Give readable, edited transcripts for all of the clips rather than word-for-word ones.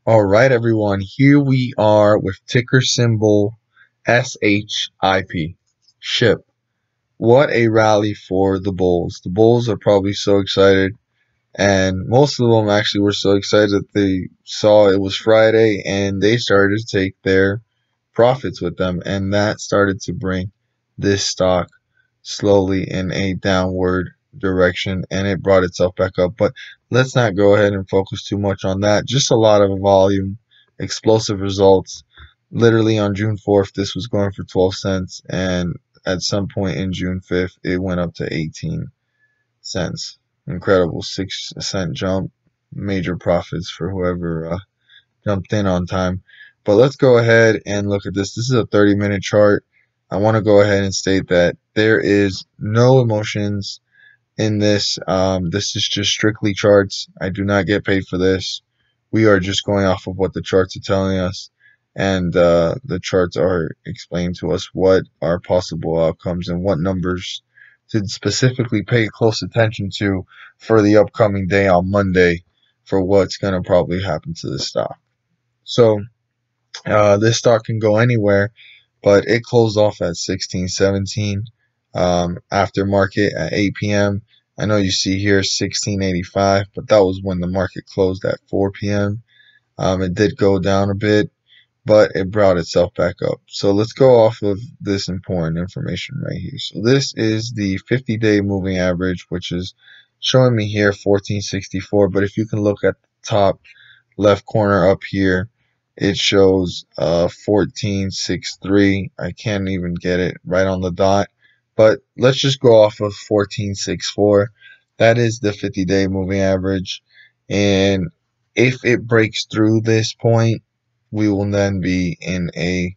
All right, everyone. Here we are with ticker symbol SHIP. SHIP. What a rally for the Bulls. The Bulls are probably so excited, and most of them actually were so excited that they saw it was Friday and they started to take their profits with them, and that started to bring this stock slowly in a downward direction, and it brought itself back up. But let's not go ahead and focus too much on that. Just a lot of volume, explosive results. Literally on June 4th, this was going for 12 cents, and at some point in June 5th, it went up to 18 cents. Incredible 6 cent jump. Major profits for whoever jumped in on time. But let's go ahead and look at this. This is a 30-minute chart. I want to go ahead and state that there is no emotions in this. This is just strictly charts. I do not get paid for this. We are just going off of what the charts are telling us, and the charts are explaining to us what are possible outcomes and what numbers to specifically pay close attention to for the upcoming day on Monday for what's going to probably happen to the stock. So this stock can go anywhere, but it closed off at 16.17 after market at 8 p.m. I know you see here 16.85, but that was when the market closed at 4 p.m. It did go down a bit, but it brought itself back up. So let's go off of this important information right here. So this is the 50-day moving average, which is showing me here 1464. But if you can look at the top left corner up here, it shows 1463. I can't even get it right on the dot, but let's just go off of 1464. That is the 50-day moving average, and if it breaks through this point, we will then be in a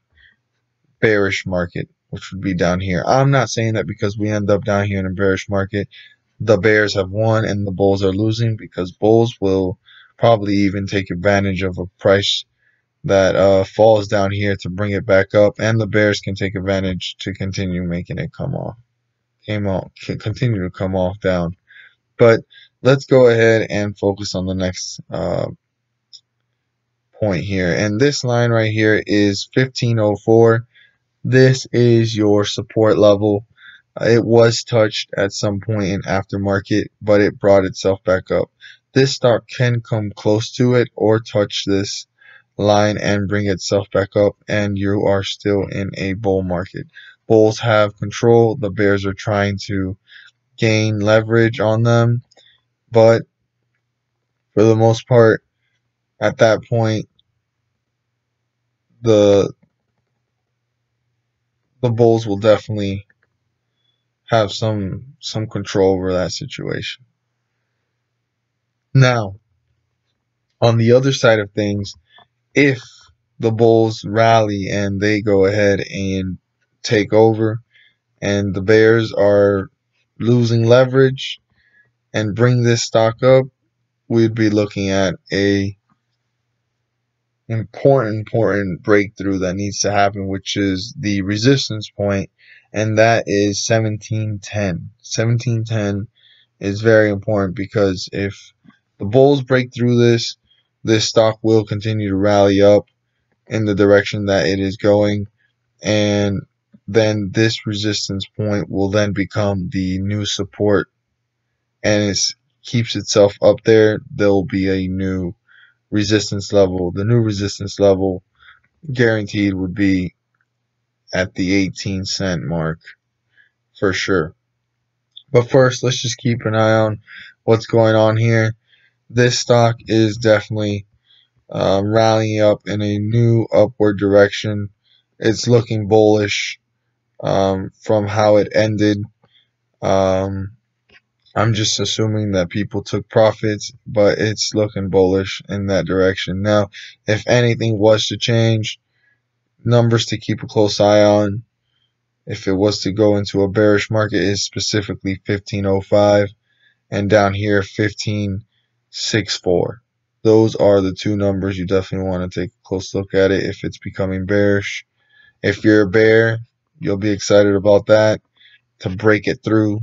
bearish market, which would be down here. I'm not saying that because we end up down here in a bearish market, the Bears have won and the Bulls are losing, because Bulls will probably even take advantage of a price that falls down here to bring it back up, and the Bears can take advantage to continue making it continue to come off down. But let's go ahead and focus on the next point here, and this line right here is 1504. This is your support level. It was touched at some point in aftermarket, but it brought itself back up. This stock can come close to it or touch this line and bring itself back up, and you are still in a bull market. Bulls have control. The Bears are trying to gain leverage on them, but for the most part, at that point, the Bulls will definitely have some control over that situation. Now, on the other side of things, if the Bulls rally and they go ahead and take over, and the Bears are losing leverage and bring this stock up, we'd be looking at a important breakthrough that needs to happen, which is the resistance point, and that is 1710. 1710 is very important, because if the Bulls break through this stock will continue to rally up in the direction that it is going, and then this resistance point will then become the new support, and it keeps itself up there. There will be a new resistance level. The new resistance level guaranteed would be at the 18-cent mark for sure. But first, let's just keep an eye on what's going on here. This stock is definitely rallying up in a new upward direction. It's looking bullish from how it ended. I'm just assuming that people took profits, but it's looking bullish in that direction. Now, if anything was to change, numbers to keep a close eye on, if it was to go into a bearish market, is specifically 1505, and down here 1564. Those are the two numbers you definitely want to take a close look at it if it's becoming bearish. If you're a bear, you'll be excited about that, to break it through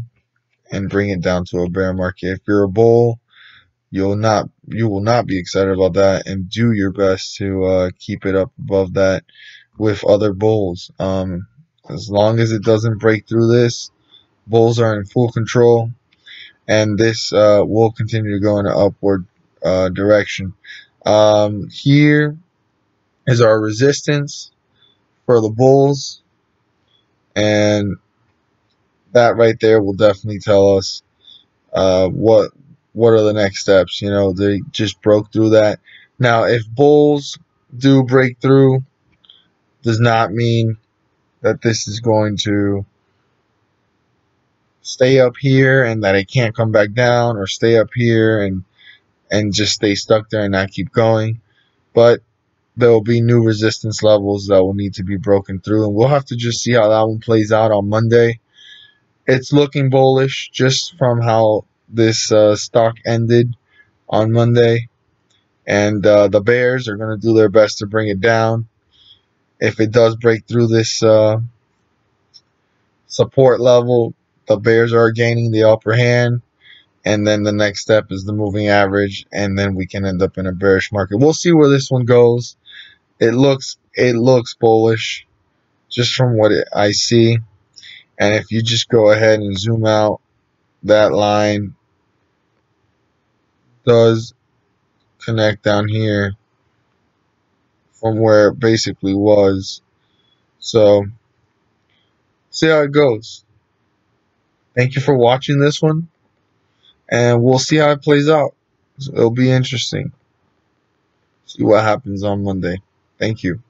and bring it down to a bear market. If you're a bull, you'll not you will not be excited about that, and do your best to keep it up above that with other bulls. As long as it doesn't break through this, bulls are in full control, and this will continue to go in an upward direction. Here is our resistance for the bulls, and that right there will definitely tell us what are the next steps. You know, they just broke through that. Now, if bulls do break through, does not mean that this is going to stay up here and that it can't come back down, or stay up here and just stay stuck there and not keep going. But there will be new resistance levels that will need to be broken through, and we'll have to just see how that one plays out on Monday. It's looking bullish just from how this stock ended on Monday, and the bears are going to do their best to bring it down. If it does break through this support level, the bears are gaining the upper hand, and then the next step is the moving average, and then we can end up in a bearish market. We'll see where this one goes. It looks bullish just from what I see. And if you just go ahead and zoom out, that line does connect down here from where it basically was. So see how it goes. Thank you for watching this one, and we'll see how it plays out. It'll be interesting. See what happens on Monday. Thank you.